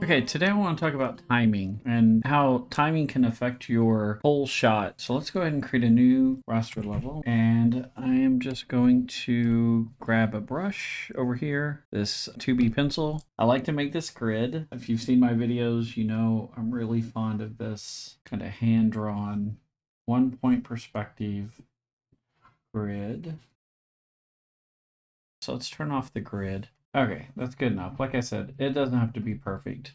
Okay, today I want to talk about timing and how timing can affect your whole shot. So let's go ahead and create a new raster level. And I am just going to grab a brush over here, this 2B pencil. I like to make this grid. If you've seen my videos, you know I'm really fond of this kind of hand-drawn, one-point perspective grid. So let's turn off the grid. Okay, that's good enough. Like I said, it doesn't have to be perfect.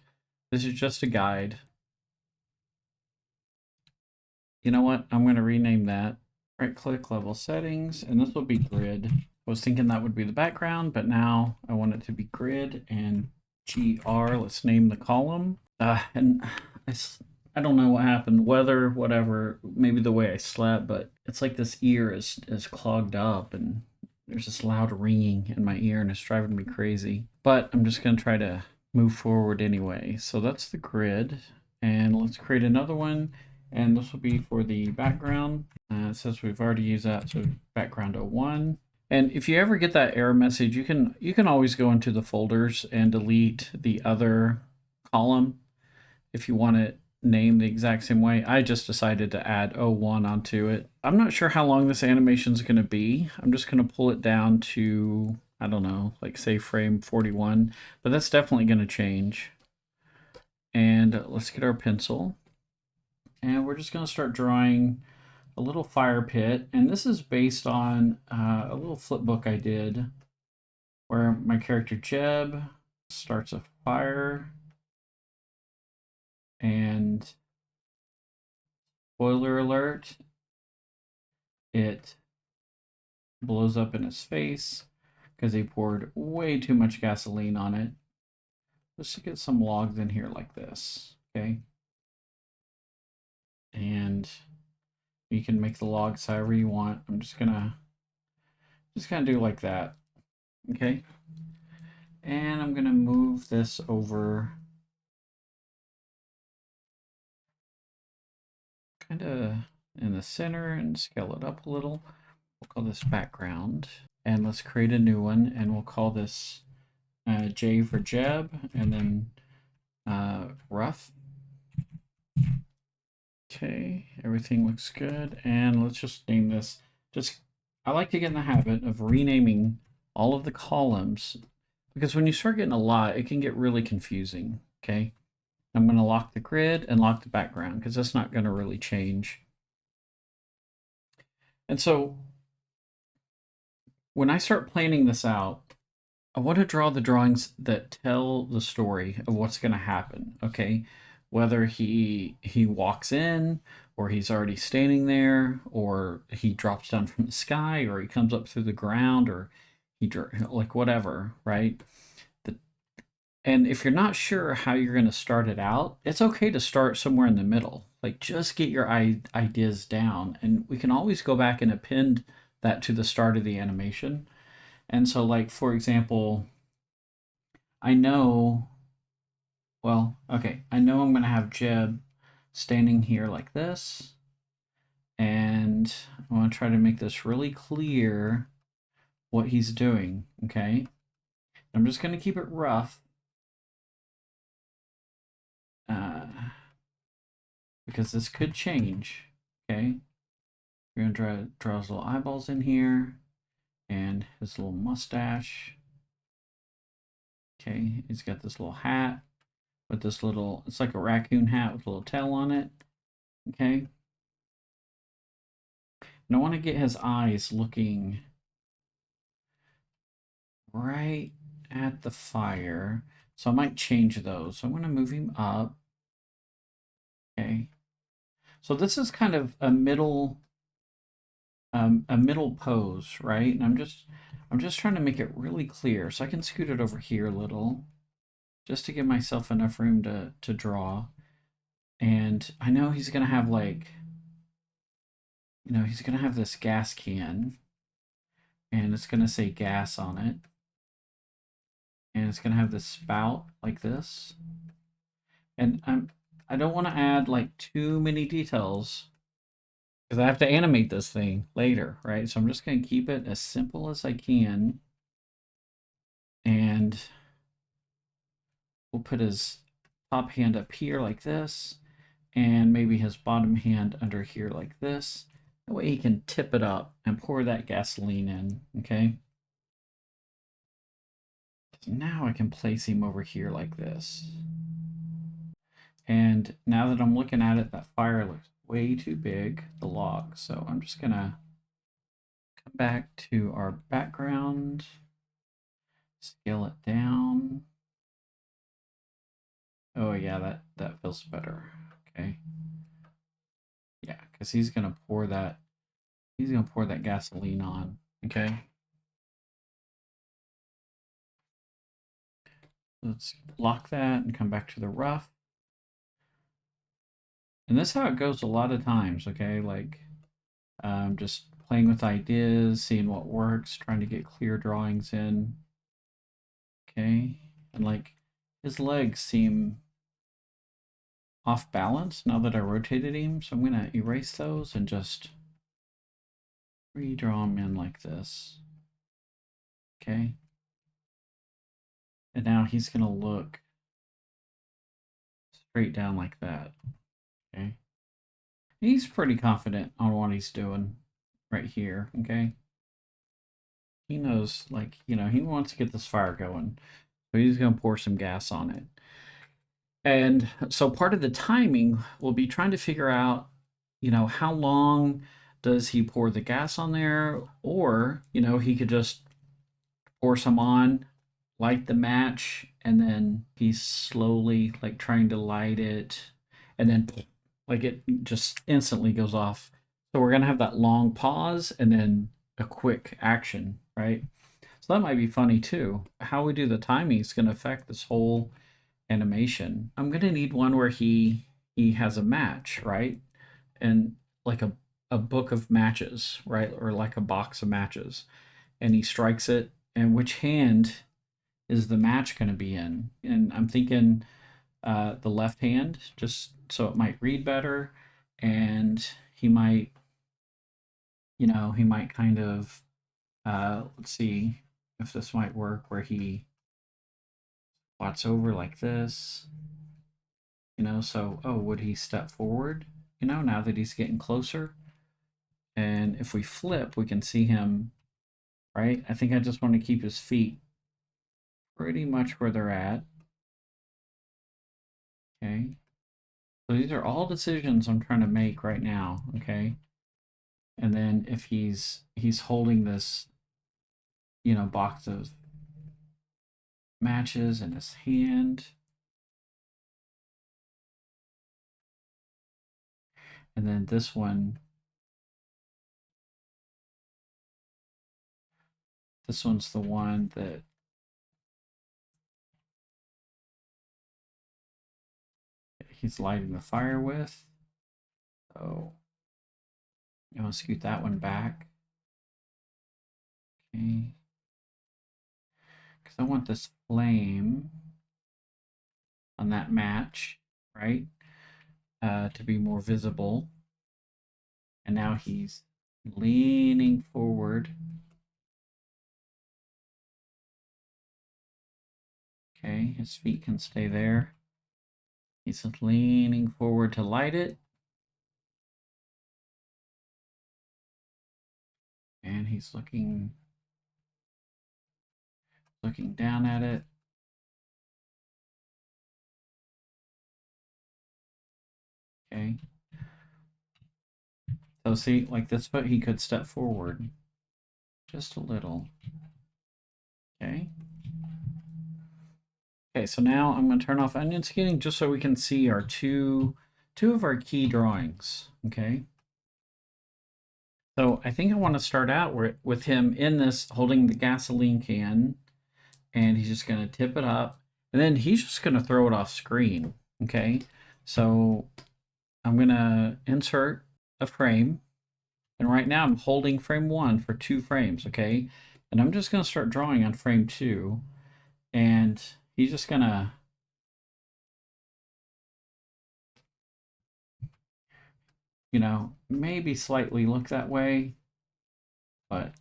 This is just a guide. You know what? I'm going to rename that. Right click level settings, and this will be grid. I was thinking that would be the background, but now I want it to be grid and GR. Let's name the column. And I don't know what happened, weather, whatever, maybe the way I slept, but it's like this ear is clogged up and there's this loud ringing in my ear and it's driving me crazy. But I'm just going to try to move forward anyway. So that's the grid. And let's create another one. And this will be for the background. It says we've already used that, so background 01. And if you ever get that error message, you can always go into the folders and delete the other column if you want it named the exact same way. I just decided to add 01 onto it. I'm not sure how long this animation is going to be. I'm just going to pull it down to, I don't know, like say frame 41, but that's definitely going to change. And let's get our pencil. And we're just going to start drawing a little fire pit. And this is based on a little flip book I did where my character Jeb starts a fire. And spoiler alert, it blows up in his face because he poured way too much gasoline on it. Let's get some logs in here like this, okay? And you can make the logs however you want. I'm just gonna do like that, okay? And I'm gonna move this over kind of in the center and scale it up a little. We'll call this background. And let's create a new one, and we'll call this J for Jeb, and then rough. Okay, everything looks good. And let's just name this. I like to get in the habit of renaming all of the columns because when you start getting a lot, it can get really confusing. Okay, I'm going to lock the grid and lock the background because that's not going to really change. And so when I start planning this out, I want to draw the drawings that tell the story of what's going to happen. Okay, whether he walks in, or he's already standing there, or he drops down from the sky, or he comes up through the ground, or like whatever, right? And if you're not sure how you're going to start it out, it's okay to start somewhere in the middle. Like just get your ideas down, and we can always go back and append that to the start of the animation. And so, like, for example, I know, I know I'm going to have Jeb standing here like this. And I want to try to make this really clear what he's doing, okay? I'm just going to keep it rough. Because this could change, okay? We're going to draw his little eyeballs in here and his little mustache. Okay, he's got this little hat with this little, it's like a raccoon hat with a little tail on it. Okay. And I want to get his eyes looking right at the fire. So I might change those. So I'm going to move him up. Okay. So this is kind of a middle pose, right? And I'm just trying to make it really clear. So I can scoot it over here a little just to give myself enough room to draw. And I know he's going to have like, you know, he's going to have this gas can and it's going to say gas on it. And it's going to have this spout like this. And I don't want to add like too many details because I have to animate this thing later, right? So I'm just going to keep it as simple as I can. And we'll put his top hand up here like this, and maybe his bottom hand under here like this. That way he can tip it up and pour that gasoline in, okay? So now I can place him over here like this. And now that I'm looking at it, that fire looks way too big, the log. So I'm just gonna come back to our background, scale it down. Oh yeah, that feels better. Okay. Yeah, because he's gonna pour that gasoline on. Okay. Let's lock that and come back to the rough. And this is how it goes a lot of times, okay? Like just playing with ideas, seeing what works, trying to get clear drawings in. Okay. And like his legs seem off balance now that I rotated him. So I'm gonna erase those and just redraw him in like this. Okay. And now he's gonna look straight down like that. Okay. He's pretty confident on what he's doing right here. Okay. He knows, like, he wants to get this fire going. So he's going to pour some gas on it. And so part of the timing will be trying to figure out, how long does he pour the gas on there? Or, he could just pour some on, light the match, and then he's slowly like trying to light it. And then like it just instantly goes off. So we're going to have that long pause and then a quick action, right? So that might be funny too. How we do the timing is going to affect this whole animation. I'm going to need one where he has a match, right? And like a book of matches, right? Or like a box of matches. And he strikes it, and which hand is the match going to be in? And I'm thinking the left hand, just so it might read better, and he might, he might kind of, let's see if this might work, where he squats over like this, so, oh, would he step forward, now that he's getting closer? And if we flip, we can see him, right? I think I just want to keep his feet pretty much where they're at. Okay. So these are all decisions I'm trying to make right now, okay? And then if he's holding this, box of matches in his hand, and then this one's the one that he's lighting the fire with. So you want to scoot that one back. Okay. Because I want this flame on that match, right? To be more visible. And now he's leaning forward. Okay, his feet can stay there. He's leaning forward to light it. And he's looking down at it. Okay. So see, like this foot, he could step forward just a little. Okay. Okay, so now I'm going to turn off onion skinning just so we can see our two of our key drawings. Okay. So I think I want to start out with him in this holding the gasoline can, and he's just going to tip it up, and then he's just going to throw it off screen. Okay. So I'm going to insert a frame. And right now I'm holding frame 1 for 2 frames, okay? And I'm just going to start drawing on frame 2. And he's just going to, maybe slightly look that way. But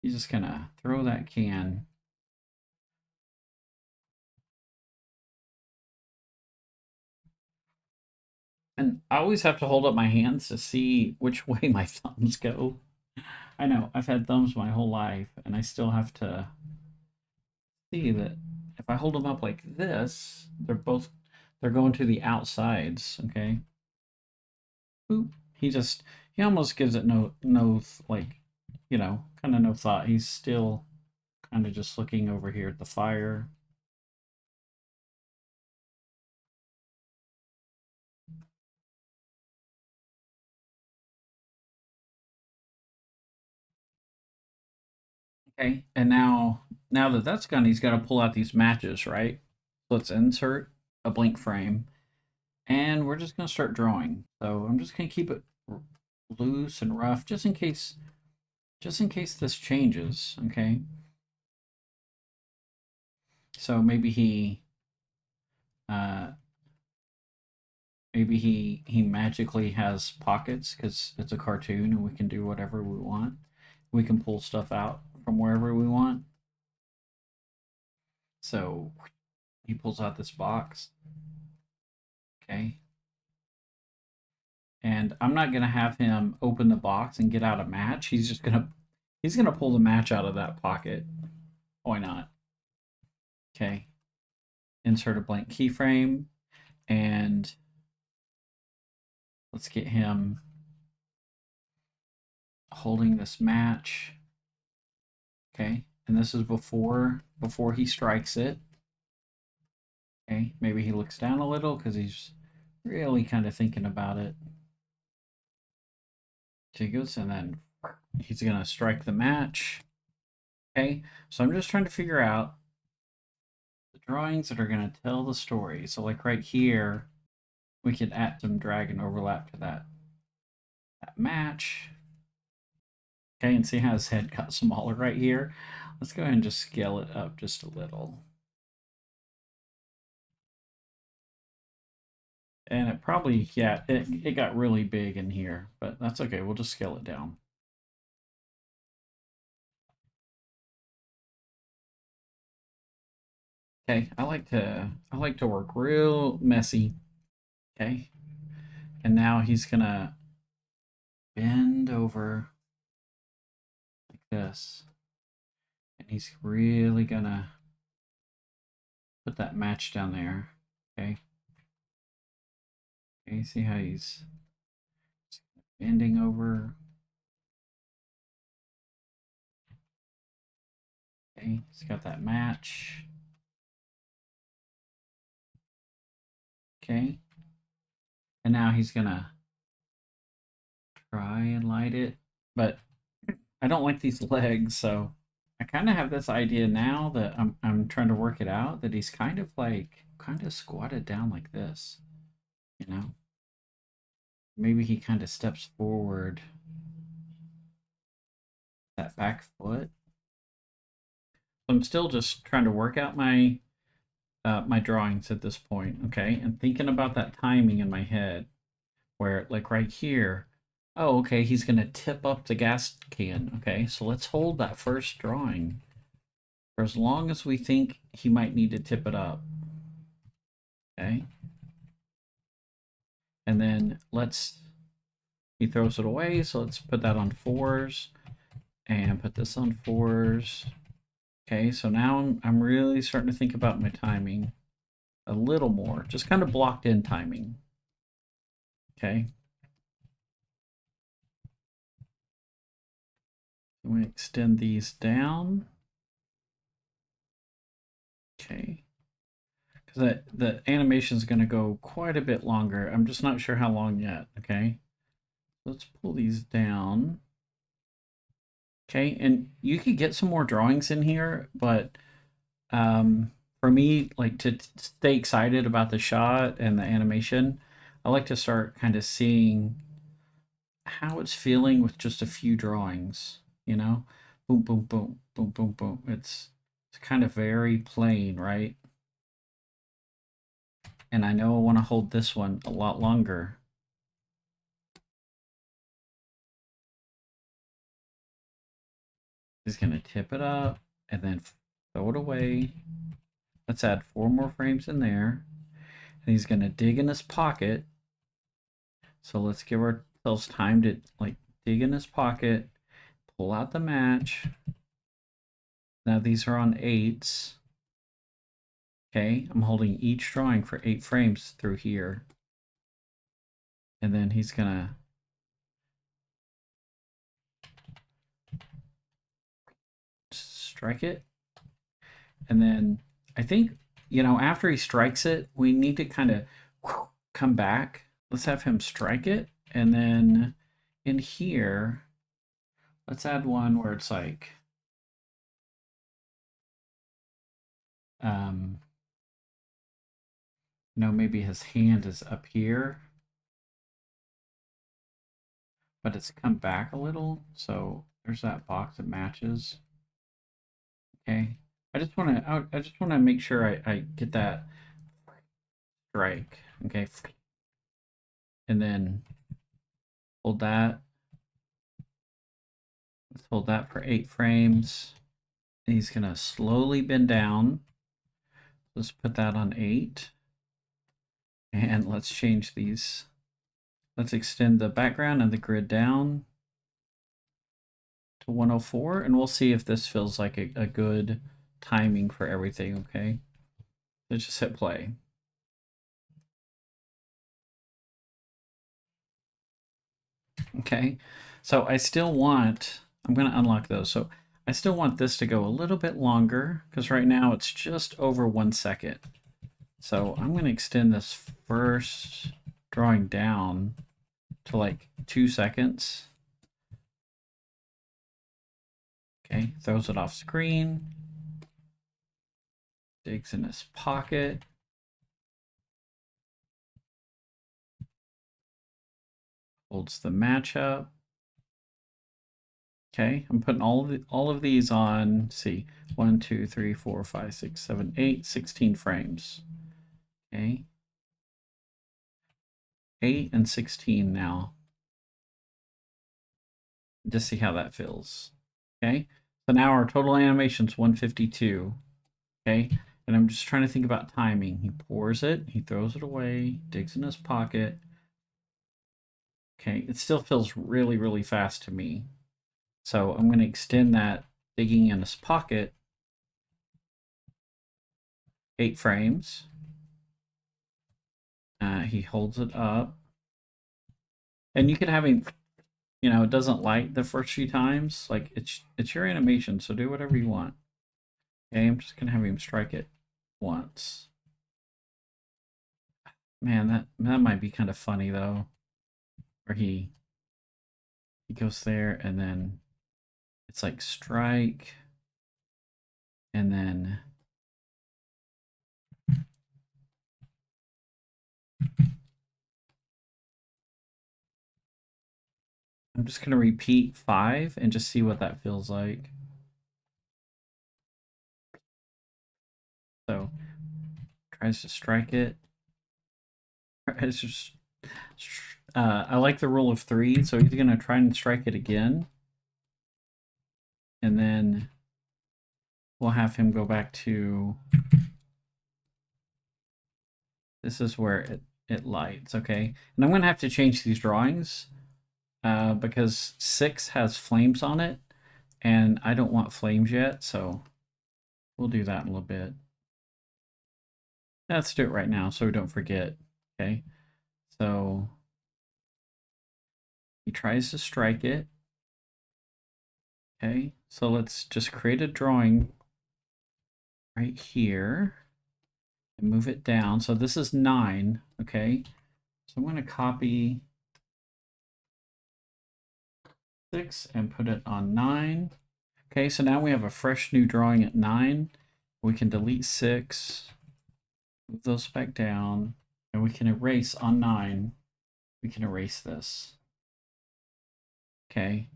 he's just going to throw that can And I always have to hold up my hands to see which way my thumbs go. I know, I've had thumbs my whole life, and I still have to see that if I hold them up like this, they're going to the outsides, okay? Boop. He almost gives it no like, kind of no thought. He's still kind of just looking over here at the fire. Okay, and now that that's gone, he's got to pull out these matches, right? Let's insert a blank frame, and we're just going to start drawing. So I'm just going to keep it loose and rough, just in case this changes. Okay, so uh, maybe he magically has pockets because it's a cartoon and we can do whatever we want. We can pull stuff out from wherever we want. So he pulls out this box. Okay. And I'm not gonna have him open the box and get out a match. He's gonna pull the match out of that pocket. Why not? Okay. Insert a blank keyframe and let's get him holding this match. Okay. And this is before he strikes it. Okay. Maybe he looks down a little because he's really kind of thinking about it. Jiggles, and then he's gonna strike the match. Okay. So I'm just trying to figure out the drawings that are going to tell the story. So like right here, we could add some drag and overlap to that match. Okay, and see how his head got smaller right here? Let's go ahead and just scale it up just a little. And it probably, yeah, it got really big in here, but that's okay. We'll just scale it down. Okay, I like to work real messy. Okay. And now he's gonna bend over like this. And he's really gonna put that match down there. Okay. Okay, see how he's bending over. Okay, he's got that match. Okay. And now he's gonna try and light it. But I don't like these legs, so I kind of have this idea now that I'm trying to work it out that he's kind of squatted down like this, you know? Maybe he kind of steps forward that back foot. I'm still just trying to work out my drawings at this point, okay? And thinking about that timing in my head where like right here, oh, okay, he's gonna tip up the gas can, okay? So let's hold that first drawing for as long as we think he might need to tip it up, okay? And then he throws it away, so let's put that on 4s and put this on 4s. Okay, so now I'm really starting to think about my timing a little more, just kind of blocked in timing. Okay. We extend these down. Okay. Because the animation is going to go quite a bit longer. I'm just not sure how long yet. Okay. Let's pull these down. Okay, and you could get some more drawings in here, but for me, like to stay excited about the shot and the animation, I like to start kind of seeing how it's feeling with just a few drawings, you know? Boom, boom, boom, boom, boom, boom. It's kind of very plain, right? And I know I want to hold this one a lot longer. He's going to tip it up and then throw it away. Let's add 4 more frames in there. And he's going to dig in his pocket So let's give ourselves time to like dig in his pocket, pull out the match. Now these are on 8s. Okay, I'm holding each drawing for 8 frames through here. And then he's gonna strike it. And then I think, after he strikes it, we need to kind of come back. Let's have him strike it. And then in here, let's add one where it's like, maybe his hand is up here, but it's come back a little. So there's that box that matches. Okay. I just want to make sure I get that strike. Okay. And then hold that. Let's hold that for 8 frames. He's going to slowly bend down. Let's put that on 8. And let's change these. Let's extend the background and the grid down to 104. And we'll see if this feels like a good timing for everything, okay? Let's just hit play. Okay, so I still want, I'm going to unlock those. So I still want this to go a little bit longer because right now it's just over 1 second. So I'm going to extend this first drawing down to like 2 seconds. Okay, throws it off screen. Digs in his pocket. Holds the match up. Okay, I'm putting all of these on, let's see, 1, 2, 3, 4, 5, 6, 7, 8, 16 frames. Okay. 8 and 16 now. Just see how that feels. Okay. So now our total animation is 152. Okay. And I'm just trying to think about timing. He pours it, he throws it away, digs in his pocket. Okay. It still feels really, really fast to me. So I'm going to extend that digging in his pocket 8 frames. He holds it up. And you can have him, it doesn't light the first few times. Like it's your animation, so do whatever you want. Okay, I'm just gonna have him strike it once. Man, that might be kind of funny though. Where he goes there and then it's like strike and then I'm just gonna repeat 5 and just see what that feels like. So tries to strike it. It's just I like the rule of 3, so he's gonna try and strike it again. And then we'll have him go back to, this is where it lights, okay? And I'm gonna have to change these drawings because 6 has flames on it, and I don't want flames yet, so we'll do that in a little bit. Let's do it right now so we don't forget, okay? So he tries to strike it. Okay, so let's just create a drawing right here and move it down. So this is 9, okay? So I'm going to copy 6 and put it on 9. Okay, so now we have a fresh new drawing at 9. We can delete 6, move those back down, and we can erase on 9. We can erase this. Okay.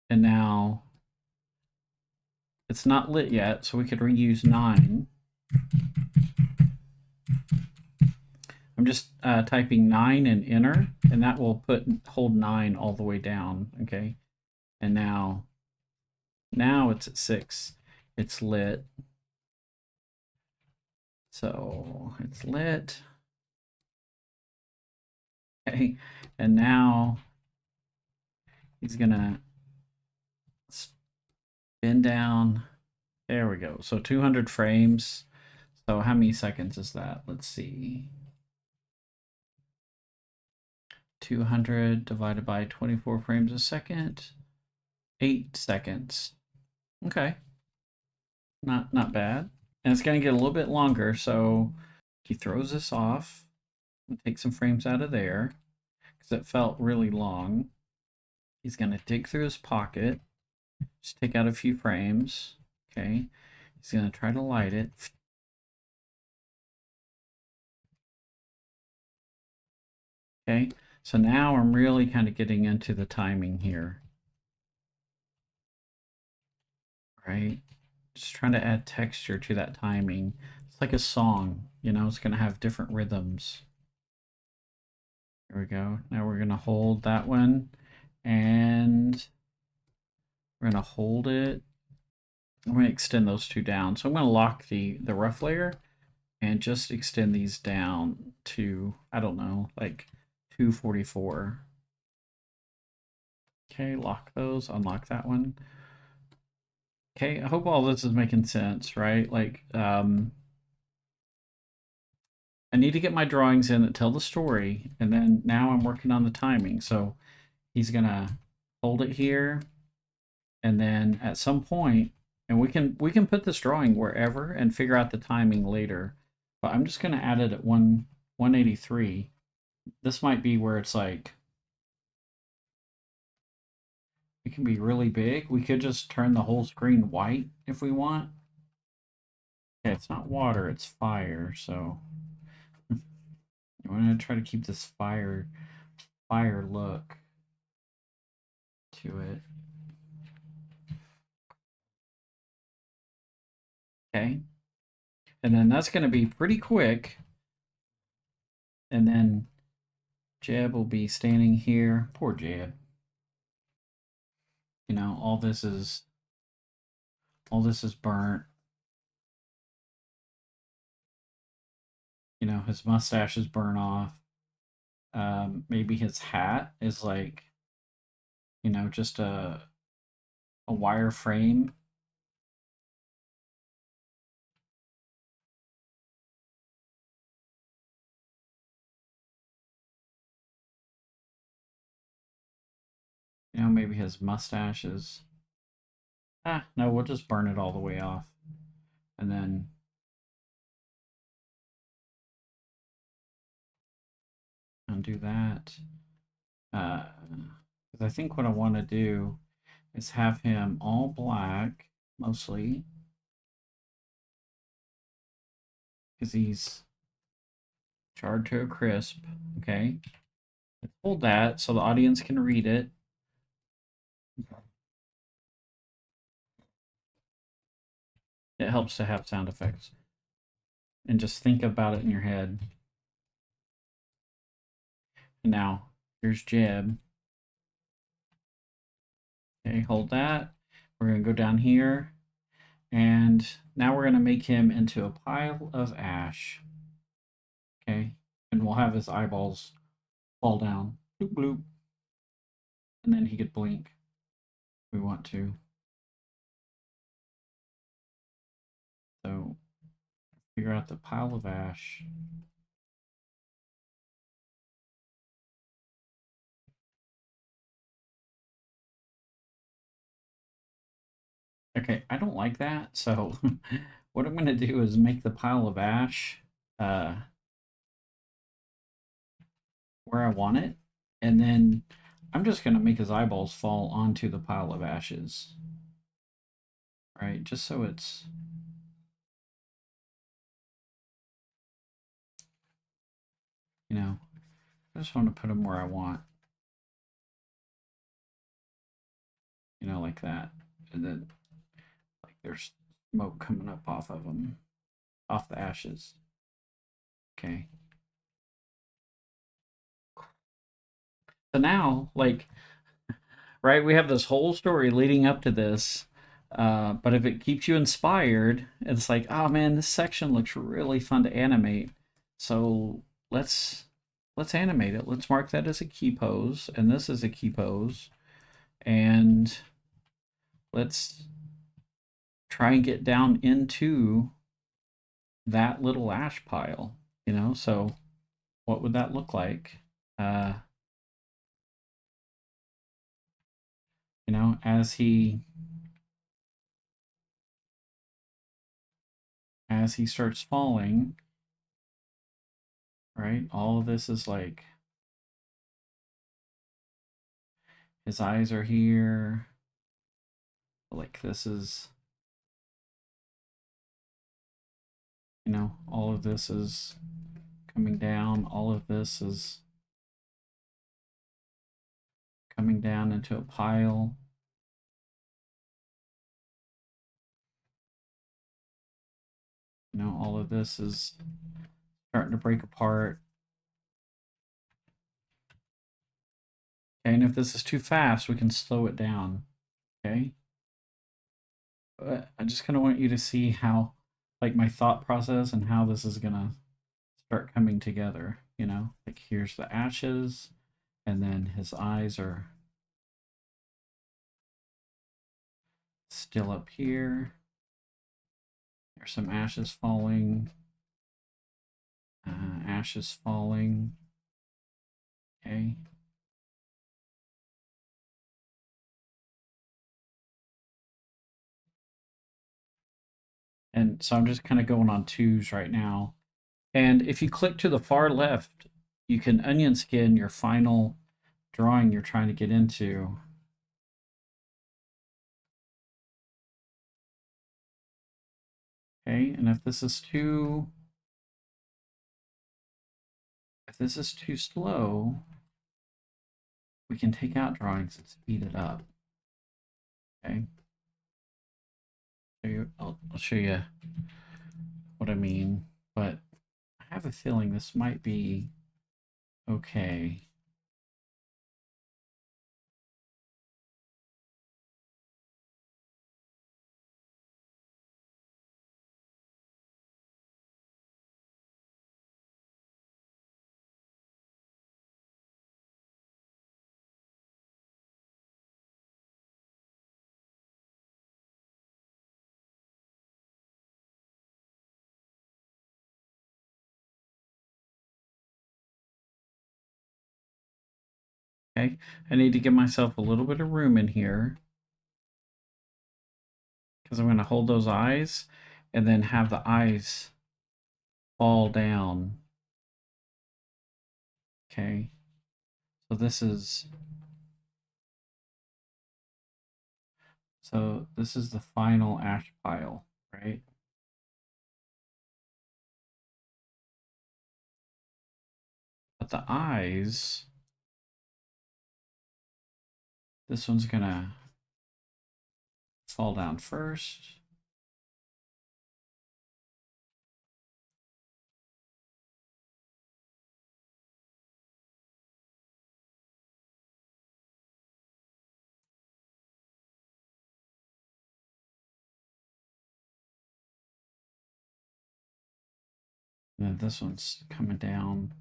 And now it's not lit yet, so we could reuse 9. I'm just typing 9 and enter, and that will hold 9 all the way down. Okay. And now it's at 6. It's lit. So it's lit. Okay, and now he's gonna spin down. There we go. So 200 frames. So how many seconds is that? Let's see. 200 divided by 24 frames a second. 8 seconds. Okay. Not bad. And it's going to get a little bit longer, so he throws this off and take some frames out of there because it felt really long. He's going to dig through his pocket, just take out a few frames. Okay. He's going to try to light it. Okay. So now I'm really kind of getting into the timing here. Right? Just trying to add texture to that timing. It's like a song, you know, it's going to have different rhythms. There we go. Now we're going to hold that one and we're going to hold it. I'm going to extend those two down. So I'm going to lock the rough layer and just extend these down to, I don't know, like 244. Okay, lock those, unlock that one. Okay, I hope all this is making sense, right? Like, I need to get my drawings in that tell the story, and then now I'm working on the timing. So he's gonna hold it here, and then at some point, and we can put this drawing wherever and figure out the timing later. But I'm just gonna add it at 183. This might be where it's like it can be really big. We could just turn the whole screen white if we want. Okay, it's not water, it's fire, so I'm gonna try to keep this fire look to it. Okay. And then that's going to be pretty quick. And then Jeb will be standing here. Poor Jeb. You know, all this is burnt. You know, his mustache is burnt off. Maybe his hat is like, you know, just a wire frame. You know, maybe his mustache is. No, we'll just burn it all the way off, and then undo that. Because I think what I want to do is have him all black, mostly, because he's charred to a crisp. Okay, hold that so the audience can read it. It helps to have sound effects and just think about it in your head. And now here's Jeb. Okay, hold that. We're gonna go down here, and now we're gonna make him into a pile of ash. Okay, and we'll have his eyeballs fall down. Bloop bloop. And then he could blink if we want to. So figure out the pile of ash. Okay, I don't like that. So what I'm going to do is make the pile of ash uh, where I want it. And then I'm just going to make his eyeballs fall onto the pile of ashes. Right, just so it's, you know, I just want to put them where I want. You know, like that. And then, like, there's smoke coming up off of them, off the ashes. Okay. So now, like, right, we have this whole story leading up to this. But if it keeps you inspired, it's like, oh man, this section looks really fun to animate. So let's let's animate it. Let's mark that as a key pose, and this is a key pose. And let's try and get down into that little ash pile, you know? So what would that look like? You know, as he starts falling, right? All of this is like his eyes are here. Like this is, you know, all of this is coming down. All of this is coming down into a pile. You know, all of this is starting to break apart. Okay, and if this is too fast, we can slow it down. Okay. But I just kind of want you to see how, like, my thought process and how this is gonna start coming together. You know, like here's the ashes, and then his eyes are still up here. There's some ashes falling. Ashes falling. Okay. And so I'm just kind of going on twos right now. And if you click to the far left, you can onion skin your final drawing you're trying to get into. Okay, and if this is too slow, we can take out drawings and speed it up. Okay. I'll show you what I mean, but I have a feeling this might be okay. Okay, I need to give myself a little bit of room in here because I'm going to hold those eyes and then have the eyes fall down. Okay, so this is the final ash pile, right? But the eyes, this one's gonna fall down first. And then this one's coming down.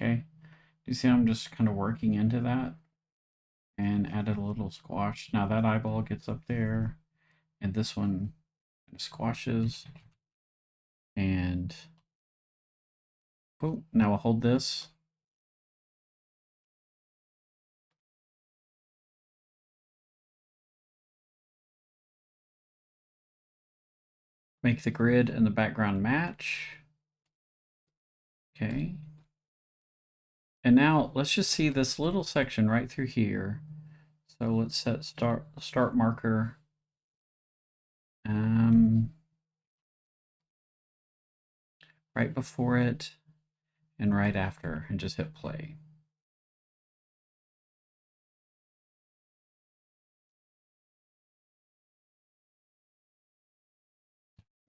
Okay, you see I'm just kind of working into that and added a little squash. Now that eyeball gets up there and this one squashes and oh, now I'll hold this. Make the grid and the background match. Okay. And now let's just see this little section right through here. So let's set start marker. Right before it and right after, and just hit play.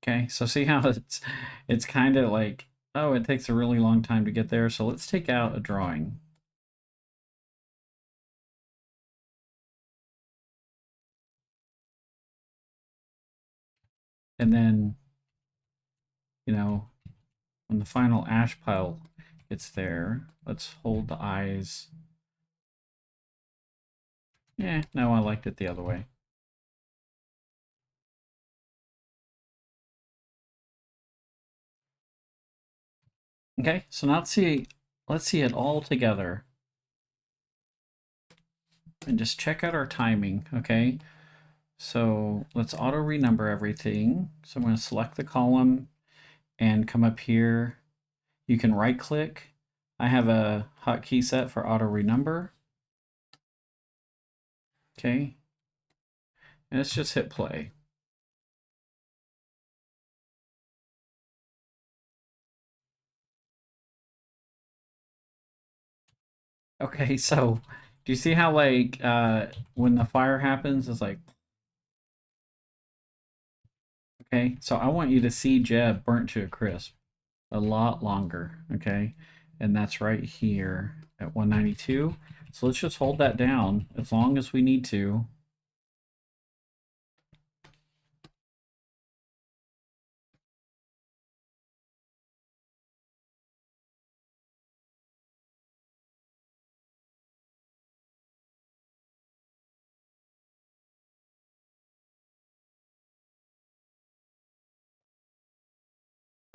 Okay, so see how it's kind of like Oh, it takes a really long time to get there, so let's take out a drawing. And then, you know, when the final ash pile gets there, let's hold the eyes. Yeah, no, I liked it the other way. Okay, so now let's see it all together. And just check out our timing, okay? So let's auto renumber everything. So I'm going to select the column and come up here. You can right click. I have a hotkey set for auto renumber. Okay. And let's just hit play. Okay, so do you see how like when the fire happens, it's like, okay, so I want you to see Jeb burnt to a crisp a lot longer, okay? And that's right here at 192. So let's just hold that down as long as we need to.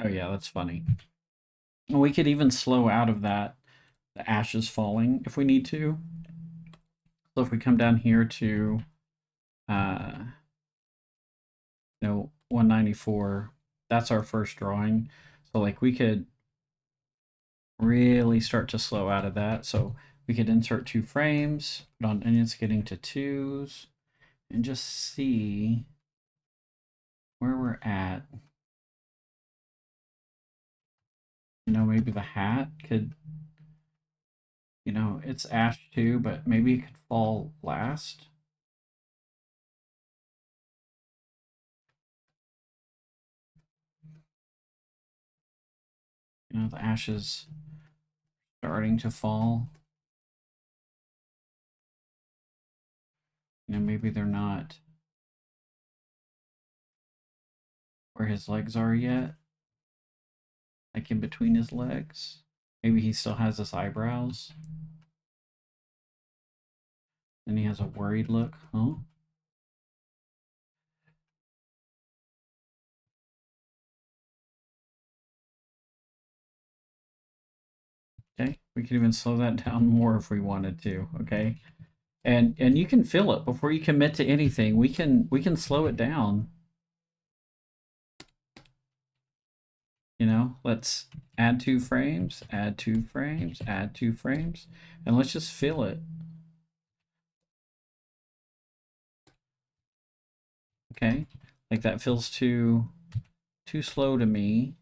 Oh yeah, that's funny. We could even slow out of that, the ashes falling if we need to. So if we come down here to, uh, 194, that's our first drawing. So like we could really start to slow out of that. So we could insert 2 frames, put on onions getting to 2s, and just see where we're at. Maybe the hat could, it's ash too, but maybe it could fall last. The ashes starting to fall. Maybe they're not where his legs are yet, like in between his legs. Maybe he still has his eyebrows. And he has a worried look, huh? Okay, we can even slow that down more if we wanted to, okay? And you can feel it before you commit to anything. We can slow it down. Let's add 2 frames, add 2 frames, add 2 frames, and let's just feel it. Okay, like that feels too slow to me.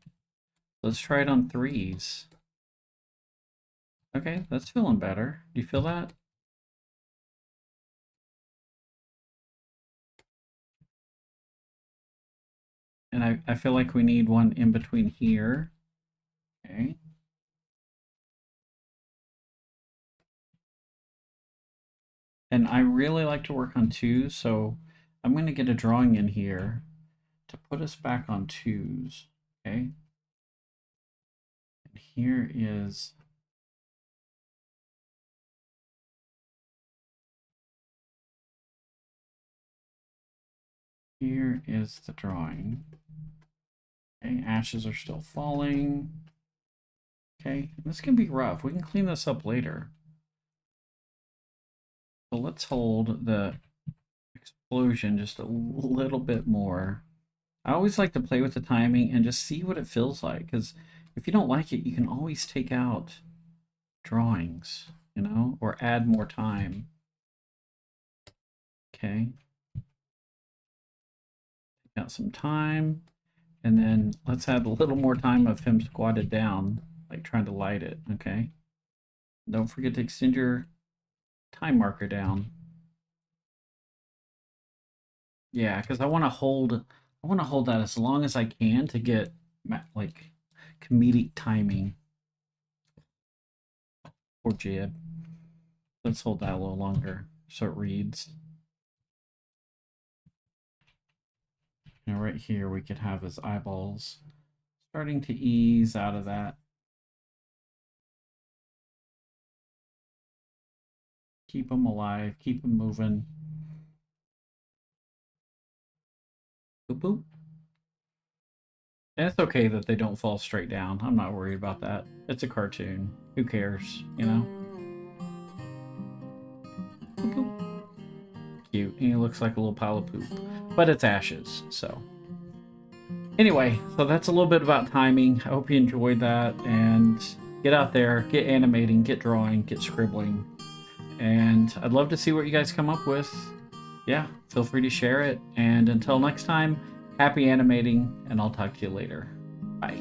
Let's try it on 3s. Okay, that's feeling better. Do you feel that? And I feel like we need one in between here. Okay. And I really like to work on 2s, so I'm going to get a drawing in here to put us back on 2s. Okay. And here is the drawing. Okay, ashes are still falling. Okay, this can be rough. We can clean this up later. So let's hold the explosion just a little bit more. I always like to play with the timing and just see what it feels like, because if you don't like it, you can always take out drawings, or add more time. Okay. Take out some time, and then let's add a little more time of him squatted down, like trying to light it, okay? Don't forget to extend your time marker down. Yeah, because I want to hold that as long as I can to get like comedic timing. Poor Jib. Let's hold that a little longer so it reads. Now right here we could have his eyeballs starting to ease out of that. Keep them alive, keep them moving. Boop boop. And it's okay that they don't fall straight down. I'm not worried about that. It's a cartoon. Who cares, you know? Boop boop. Cute. And he looks like a little pile of poop. But it's ashes, so. Anyway, so that's a little bit about timing. I hope you enjoyed that. And get out there, get animating, get drawing, get scribbling. And I'd love to see what you guys come up with. Yeah, feel free to share it. And until next time, happy animating, and I'll talk to you later. Bye.